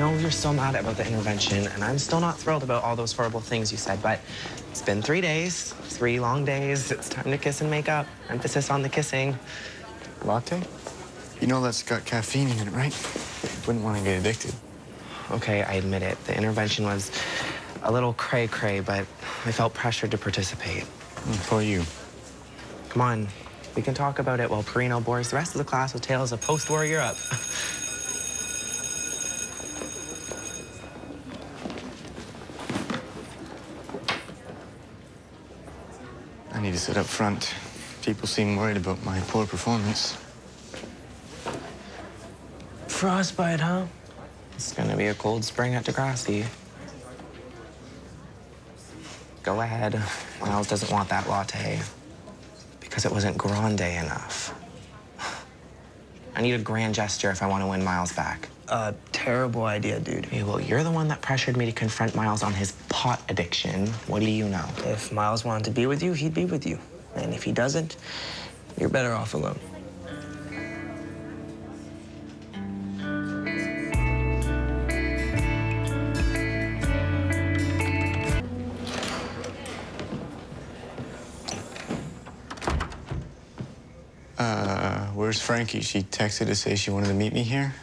know you're still mad about the intervention, and I'm still not thrilled about all those horrible things you said, but it's been 3 days, 3 long days. It's time to kiss and make up. Emphasis on the kissing. Latte? You know that's got caffeine in it, right? Wouldn't want to get addicted. Okay, I admit it. The intervention was a little cray-cray, but I felt pressured to participate. For you. Come on, we can talk about it while Perino bores the rest of the class with tales of post-war Europe. I need to sit up front. People seem worried about my poor performance. Frostbite, huh? It's gonna be a cold spring at Degrassi. Go ahead. Miles doesn't want that latte because it wasn't grande enough. I need a grand gesture if I want to win Miles back. Terrible idea, dude. Okay, well, you're the one that pressured me to confront Miles on his pot addiction. What do you know? If Miles wanted to be with you, he'd be with you. And if he doesn't, you're better off alone. Where's Frankie? She texted to say she wanted to meet me here.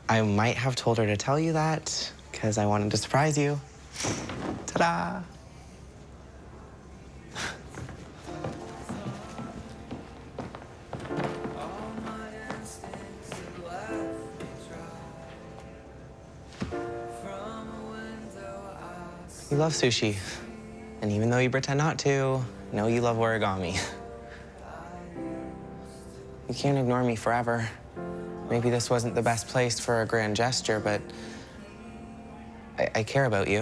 I might have told her to tell you that because I wanted to surprise you. Ta-da! You love sushi. And even though you pretend not to, know you love origami. You can't ignore me forever. Maybe this wasn't the best place for a grand gesture, but I care about you,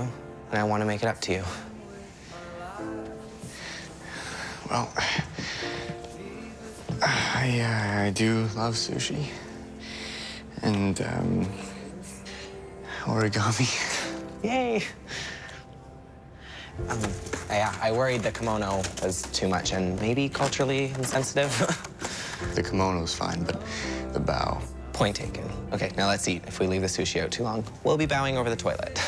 and I want to make it up to you. Well, I do love sushi. And, origami. Yay! Yeah, I worried the kimono was too much and maybe culturally insensitive. The kimono's fine, but the bow. Point taken. Okay, now let's eat. If we leave the sushi out too long, we'll be bowing over the toilet.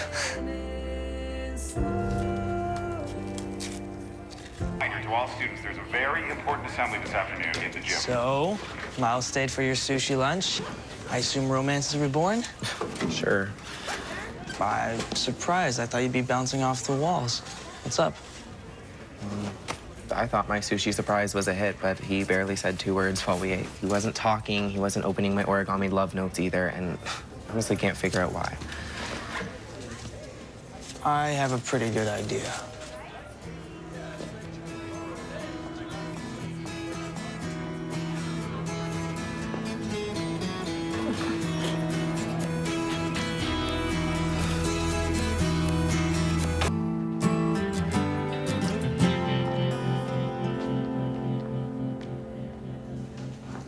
To all students, there's a very important assembly this afternoon in the gym. So, Miles stayed for your sushi lunch. I assume romance is reborn? Sure. I'm surprised. I thought you'd be bouncing off the walls. What's up? I thought my sushi surprise was a hit, but he barely said 2 words while we ate. He wasn't talking, he wasn't opening my origami love notes either, and honestly can't figure out why. I have a pretty good idea.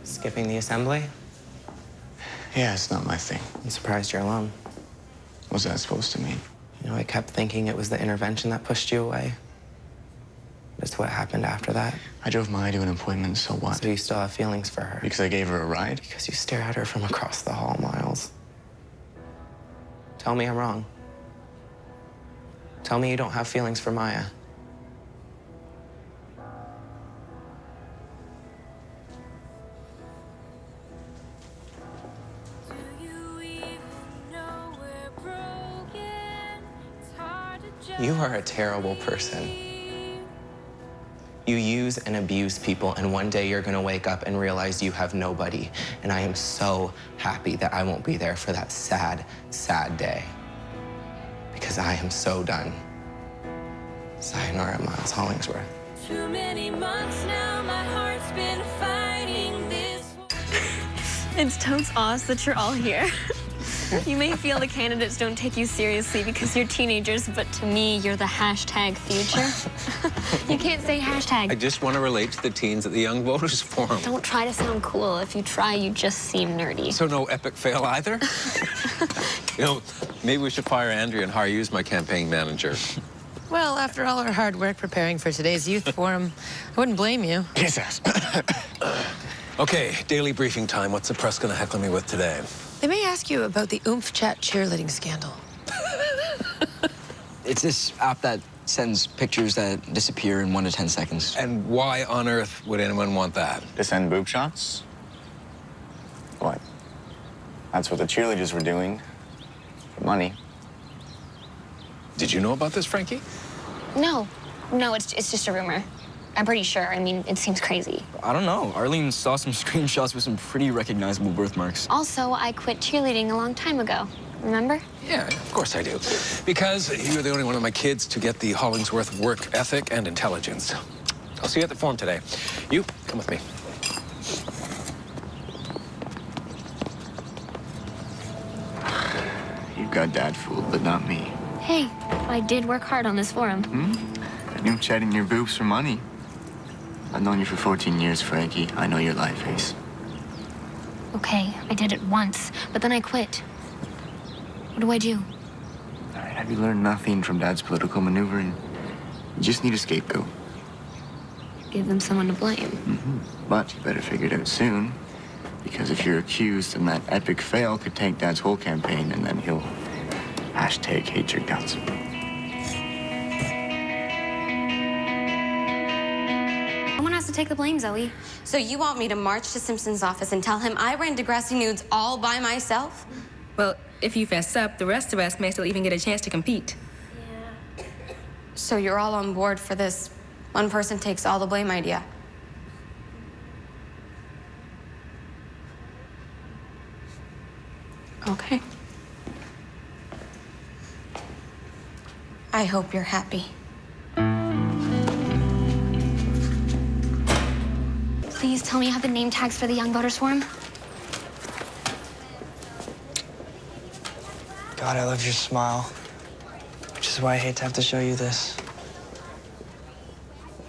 Skipping the assembly? Yeah, it's not my thing. I'm surprised you're alone. What's that supposed to mean? You know, I kept thinking it was the intervention that pushed you away. Just what happened after that. I drove Maya to an appointment, so what? So you still have feelings for her. Because I gave her a ride? Because you stare at her from across the hall, Miles. Tell me I'm wrong. Tell me you don't have feelings for Maya. You are a terrible person. You use and abuse people, and one day you're gonna wake up and realize you have nobody. And I am so happy that I won't be there for that sad, sad day. Because I am so done. Sayonara, Miles Hollingsworth. Too many months now, my heart's been fighting this. It's totes awesome that you're all here. You may feel the candidates don't take you seriously because you're teenagers, but to me, you're the hashtag future. You can't say hashtag. I just want to relate to the teens at the Young Voters Forum. Don't try to sound cool. If you try, you just seem nerdy. So no epic fail either? You know, maybe we should fire Andrea and hire you as my campaign manager. Well, after all our hard work preparing for today's youth forum, I wouldn't blame you. Kiss ass. Okay, daily briefing time. What's the press gonna heckle me with today? They may ask you about the Oomph Chat cheerleading scandal. It's this app that sends pictures that disappear in 1 to 10 seconds. And why on earth would anyone want that? To send boob shots? What? That's what the cheerleaders were doing. For money. Did you know about this, Frankie? No, it's just a rumor. I'm pretty sure. I mean, it seems crazy. I don't know. Arlene saw some screenshots with some pretty recognizable birthmarks. Also, I quit cheerleading a long time ago. Remember? Yeah, of course I do. Because you're the only one of my kids to get the Hollingsworth work ethic and intelligence. I'll see you at the forum today. You, come with me. You got Dad fooled, but not me. Hey, I did work hard on this forum. And you chatting your boobs for money. I've known you for 14 years, Frankie. I know your lie face. Okay, I did it once, but then I quit. What do I do? All right, have you learned nothing from Dad's political maneuvering? You just need a scapegoat. Give them someone to blame. But you better figure it out soon. Because if you're accused, then that epic fail could tank Dad's whole campaign, and then he'll #hate your guts. Someone has to take the blame, Zoe. So you want me to march to Simpson's office and tell him I ran Degrassi nudes all by myself? Well, if you fess up, the rest of us may still even get a chance to compete. So you're all on board for this one person takes all the blame idea? Okay. I hope you're happy. Please tell me you have the name tags for the Young Voters Forum. God, I love your smile. Which is why I hate to have to show you this.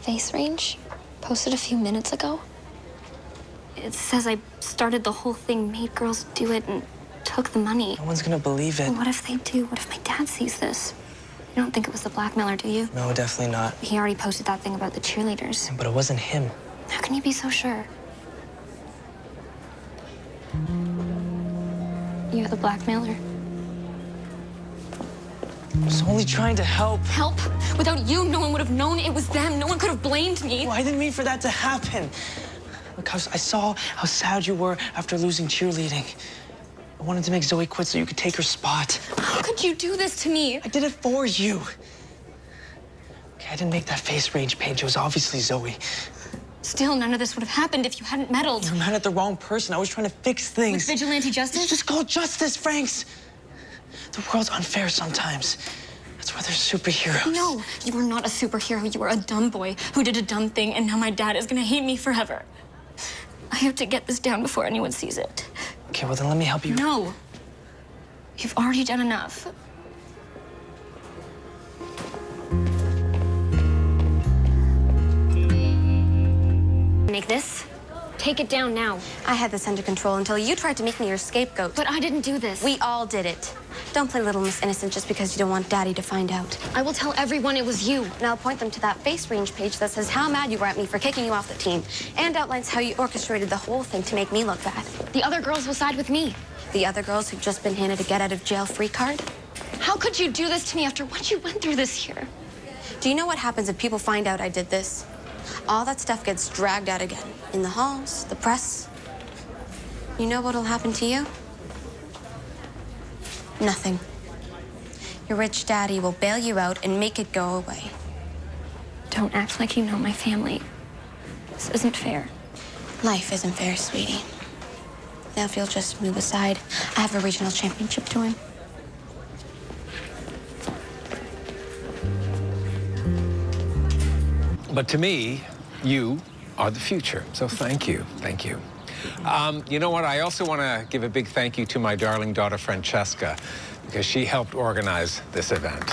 Face range? Posted a few minutes ago. It says I started the whole thing, made girls do it, and took the money. No one's gonna believe it. What if they do? What if my dad sees this? You don't think it was the blackmailer, do you? No, definitely not. He already posted that thing about the cheerleaders. But it wasn't him. How can you be so sure? You're the blackmailer. I was only trying to help. Help? Without you, no one would have known it was them. No one could have blamed me. Well, I didn't mean for that to happen. Look, I saw how sad you were after losing cheerleading. I wanted to make Zoe quit so you could take her spot. How could you do this to me? I did it for you. Okay, I didn't make that face range page. It was obviously Zoe. Still, none of this would have happened if you hadn't meddled. You're mad at the wrong person. I was trying to fix things. With vigilante justice? It's just called justice, Franks. The world's unfair sometimes. That's why there's superheroes. No, you are not a superhero. You are a dumb boy who did a dumb thing, and now my dad is gonna hate me forever. I have to get this down before anyone sees it. Okay, well then let me help you. No. You've already done enough. Make this. Take it down now. I had this under control until you tried to make me your scapegoat. But I didn't do this. We all did it. Don't play Little Miss Innocent just because you don't want Daddy to find out. I will tell everyone it was you. And I'll point them to that face range page that says how mad you were at me for kicking you off the team and outlines how you orchestrated the whole thing to make me look bad. The other girls will side with me. The other girls who've just been handed a get-out-of-jail-free card? How could you do this to me after what you went through this year? Do you know what happens if people find out I did this? All that stuff gets dragged out again. In the halls, the press. You know what'll happen to you? Nothing. Your rich daddy will bail you out and make it go away. Don't act like you know my family. This isn't fair. Life isn't fair, sweetie. Now if you'll just move aside, I have a regional championship to win. But to me, you are the future. So thank you. Thank you. You know what? I also want to give a big thank you to my darling daughter, Francesca, because she helped organize this event.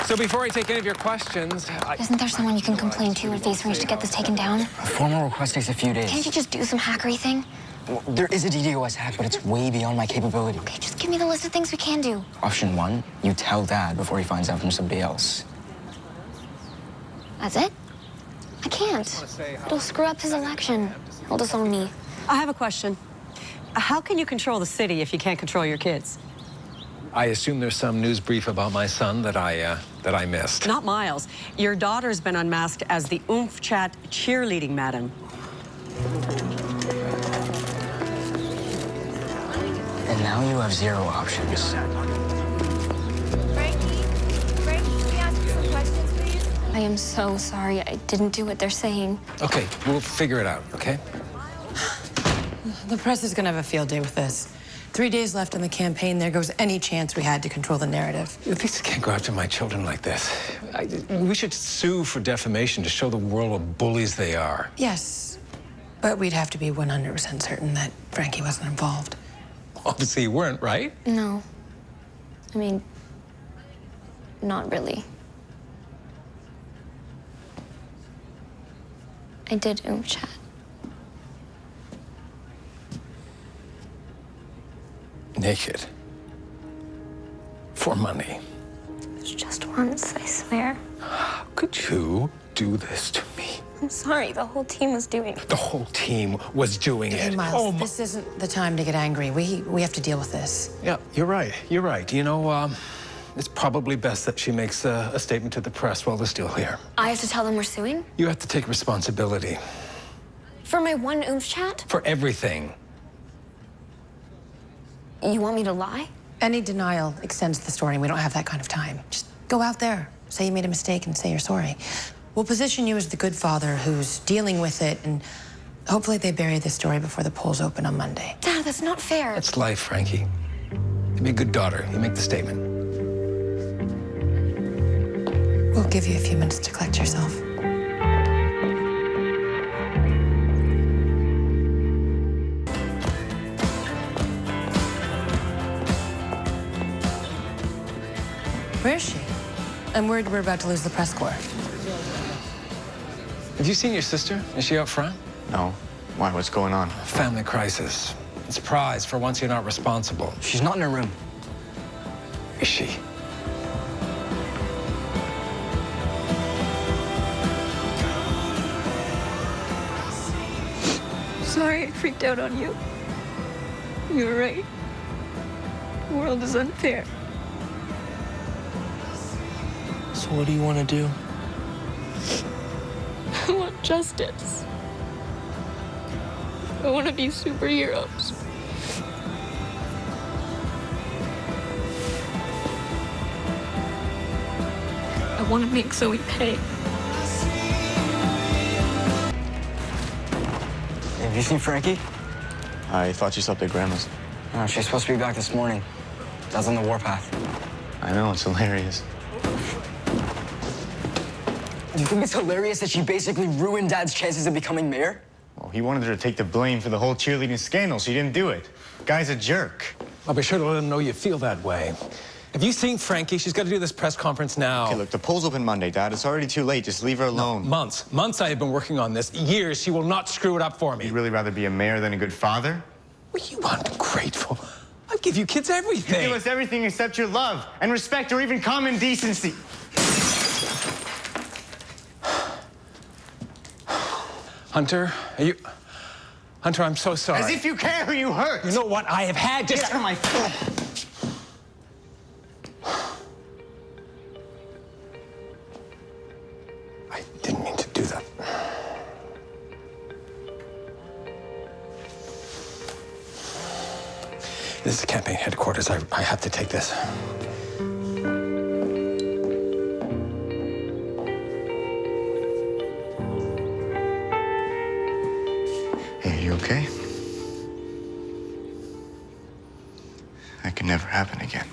So before I take any of your questions... Isn't there someone you can complain to at face range to get this taken down? A formal request takes a few days. Can't you just do some hackery thing? Well, there is a DDoS hack, but it's way beyond my capability. Okay, just give me the list of things we can do. Option 1, you tell Dad before he finds out from somebody else. That's it? I can't. It'll screw up his election. Hold us on me. I have a question. How can you control the city if you can't control your kids? I assume there's some news brief about my son that I missed. Not Miles. Your daughter's been unmasked as the Oomph Chat cheerleading madam. And now you have 0 options. Frankie, can we ask you some questions, please? I am so sorry. I didn't do what they're saying. Okay, we'll figure it out, okay? The press is gonna have a field day with this. 3 days left in the campaign. There goes any chance we had to control the narrative. At least I can't go after my children like this. We should sue for defamation to show the world what bullies they are. Yes, but we'd have to be 100% certain that Frankie wasn't involved. Obviously you weren't, right? No. I mean, not really. I did Oomph Chat. Naked. For money. It was just once, I swear. How could you do this to me? I'm sorry, the whole team was doing it. The whole team was doing Hey, it. Miles, this isn't the time to get angry. We have to deal with this. Yeah, you're right. You're right. You know, it's probably best that she makes a statement to the press while they're still here. I have to tell them we're suing? You have to take responsibility For my one Oomph Chat? for everything. You want me to lie? Any denial extends the story, and we don't have that kind of time. Just go out there, say you made a mistake, and say you're sorry. We'll position you as the good father who's dealing with it, and hopefully they bury the story before the polls open on Monday. Dad, that's not fair. That's life, Frankie. You be a good daughter. You make the statement. We'll give you a few minutes to collect yourself. Where is she? I'm worried we're about to lose the press corps. Have you seen your sister? Is she out front? No. Why? What's going on? Family crisis. Surprise, for once you're not responsible. She's not in her room. Is she? Sorry I freaked out on you. You were right. The world is unfair. So what do you want to do? I want justice. I want to be superheroes. I want to make Zoe pay. Have you seen Frankie? I thought she slept at Grandma's. No, she's supposed to be back this morning. Dad's on the warpath. I know, it's hilarious. Do you think it's hilarious that she basically ruined Dad's chances of becoming mayor? Well, he wanted her to take the blame for the whole cheerleading scandal. She didn't do it. Guy's a jerk. I'll be sure to let him know you feel that way. Have you seen Frankie? She's got to do this press conference now. Okay, look, the polls open Monday, Dad. It's already too late. Just leave her alone. No, months. Months I have been working on this. Years. She will not screw it up for me. You'd really rather be a mayor than a good father? Well, you ungrateful. I give you kids everything. You give us everything except your love and respect or even common decency. Hunter, are you... Hunter, I'm so sorry. As if you care who you hurt. You know what? I have had to... Get out of my phone. I didn't mean to do that. This is campaign headquarters. I have to take this. Hey, are you okay? That can never happen again.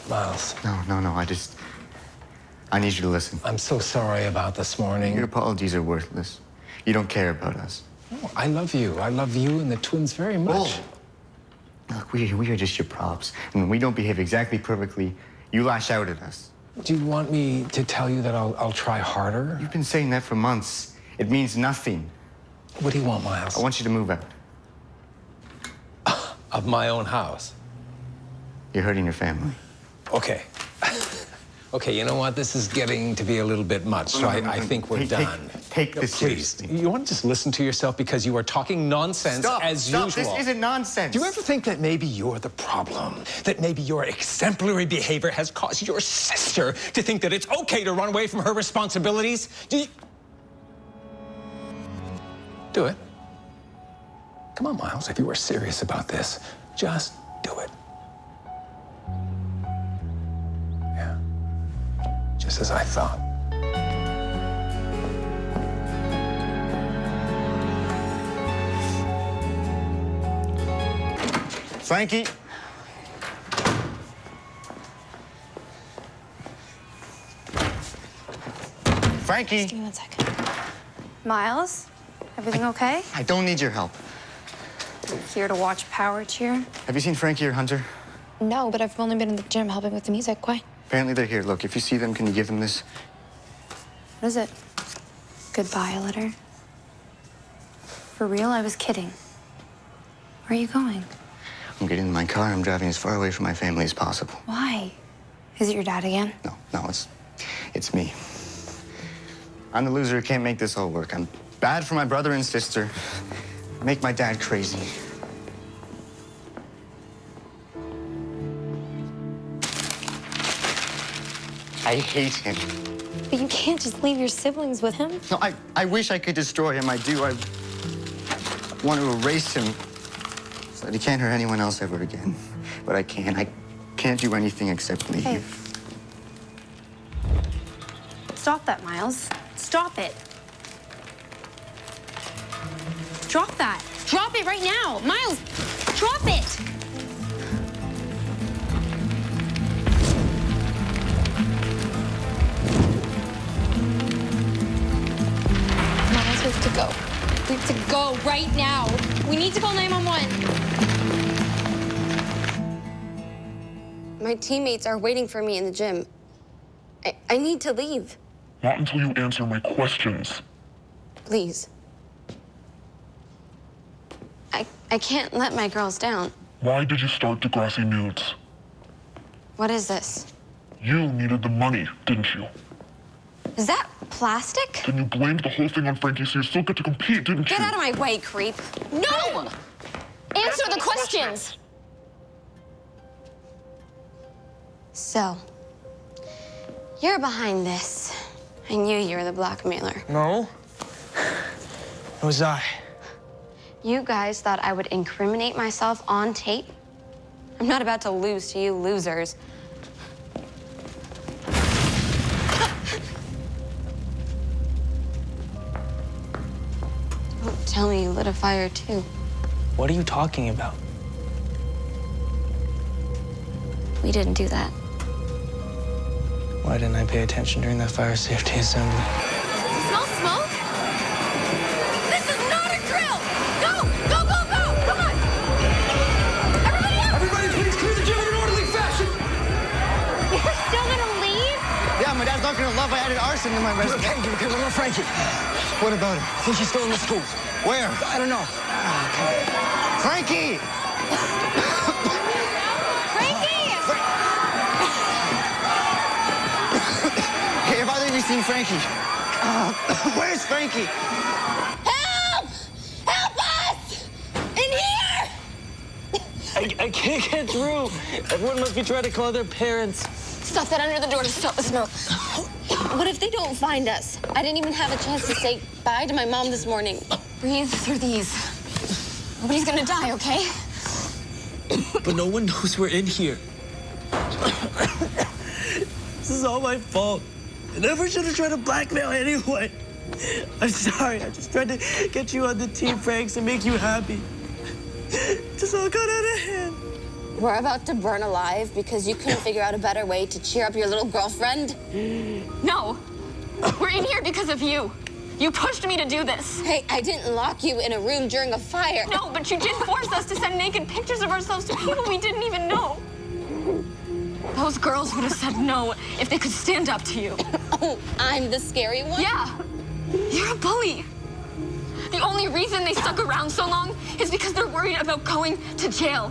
Miles. No. I need you to listen. I'm so sorry about this morning. Your apologies are worthless. You don't care about us. No, I love you. I love you and the twins very much. Look, we are just your props. And when we don't behave exactly perfectly, you lash out at us. Do you want me to tell you that I'll try harder? You've been saying that for months. It means nothing. What do you want, Miles? I want you to move out. Of my own house. You're hurting your family. Okay. Okay, you know what? This is getting to be a little bit much, so I think we're done. Take this Please, seriously. you want to just listen to yourself because you are talking nonsense as usual. Stop, this isn't nonsense. Do you ever think that maybe you're the problem? That maybe your exemplary behavior has caused your sister to think that it's okay to run away from her responsibilities? Do it. Come on, Miles, if you were serious about this, just do it. Yeah. Just as I thought. Frankie. Frankie. Just give me 1 second. Miles, everything okay? I don't need your help. Here to watch Power Cheer? Have you seen Frankie or Hunter? No, but I've only been in the gym helping with the music. Why? Apparently they're here. Look, if you see them, can you give them this? What is it? Goodbye letter? For real? I was kidding. Where are you going? I'm getting in my car. I'm driving as far away from my family as possible. Why? Is it your dad again? No, it's me. I'm the loser who can't make this all work. I'm bad for my brother and sister. I make my dad crazy. I hate him. But you can't just leave your siblings with him. No, I wish I could destroy him. I do. I want to erase him so that he can't hurt anyone else ever again. But I can't. I can't do anything except leave. Hey. Stop that, Miles. Stop it. Drop that. Drop it right now. Miles, drop it. Miles, we have to go. We have to go right now. We need to call 911. My teammates are waiting for me in the gym. I need to leave. Not until you answer my questions. Please. I can't let my girls down. Why did you start Degrassi Nudes? What is this? You needed the money, didn't you? Is that plastic? Then you blamed the whole thing on Frankie so you still get to compete, didn't you? Get out of my way, creep. No! Answer the questions! So, you're behind this. I knew you were the blackmailer. No. It was I. You guys thought I would incriminate myself on tape? I'm not about to lose to you losers. Don't tell me you lit a fire, too. What are you talking about? We didn't do that. Why didn't I pay attention during that fire safety assembly? Smell smoke? This is not a drill! Go! Go, go, go! Come on! Everybody up! Everybody, please clear the gym in an orderly fashion! You're still gonna leave? Yeah, my dad's not gonna love I added arson to my resume. Okay, what about Frankie? What about him? I think she's still in the school. Where? I don't know. Frankie! Hey, have either of you seen Frankie? Where's Frankie? Help! Help us! In here! I can't get through. Everyone must be trying to call their parents. Stuff that under the door to stop the smoke. What if they don't find us? I didn't even have a chance to say bye to my mom this morning. Breathe through these. Nobody's gonna die, okay? But no one knows we're in here. This is all my fault. I never should have tried to blackmail anyway. I'm sorry. I just tried to get you on the team, Franks, and make you happy. Just all got out of hand. We're about to burn alive because you couldn't figure out a better way to cheer up your little girlfriend? No. We're in here because of you. You pushed me to do this. Hey, I didn't lock you in a room during a fire. No, but you did force us to send naked pictures of ourselves to people we didn't even know. Those girls would have said no if they could stand up to you. Oh, I'm the scary one? Yeah. You're a bully. The only reason they stuck around so long is because they're worried about going to jail.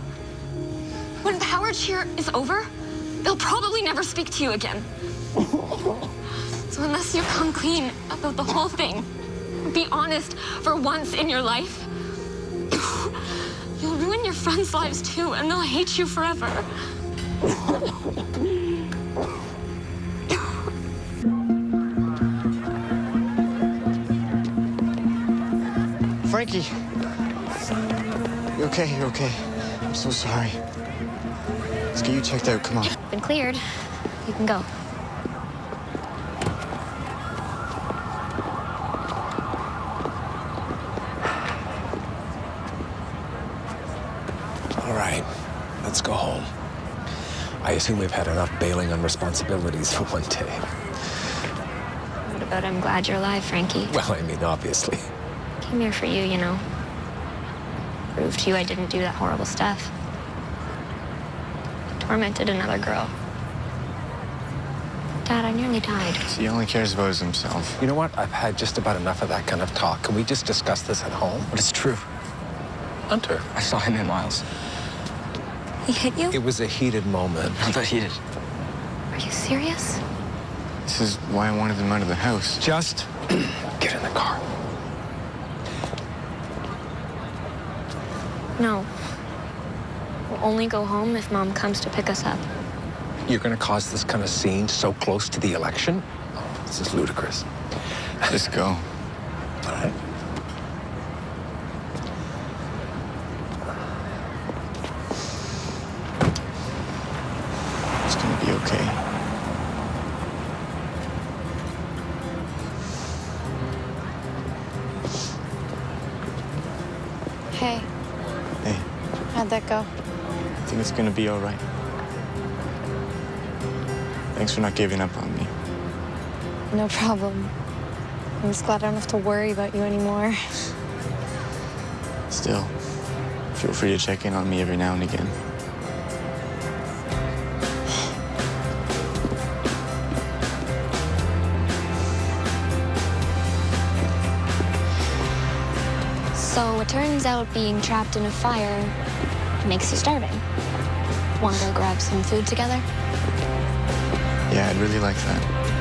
When power cheer is over, they'll probably never speak to you again. So unless you come clean about the whole thing, be honest for once in your life, you'll ruin your friends' lives too, and they'll hate you forever. Frankie! You're okay, you're okay. I'm so sorry. Let's get you checked out, come on. Been cleared. You can go. All right, let's go home. I assume we've had enough bailing on responsibilities for one day. What about I'm glad you're alive, Frankie? Well, I mean, obviously. Came here for you, you know. Prove to you I didn't do that horrible stuff. Tormented another girl. Dad, I nearly died. See, he only cares about himself. You know what? I've had just about enough of that kind of talk. Can we just discuss this at home? But it's true. Hunter. I saw him in Miles. He hit you? It was a heated moment. Not heated. Are you serious? This is why I wanted them out of the house. Just get in the car. No. We'll only go home if Mom comes to pick us up. You're going to cause this kind of scene so close to the election? Oh, this is ludicrous. Just go. All right. It's gonna be okay. Hey, Hey, how'd that go? I think it's gonna be all right. Thanks for not giving up on me. No problem. I'm just glad I don't have to worry about you anymore. Still, feel free to check in on me every now and again. So it turns out being trapped in a fire makes you starving. Want to go grab some food together? Yeah, I'd really like that.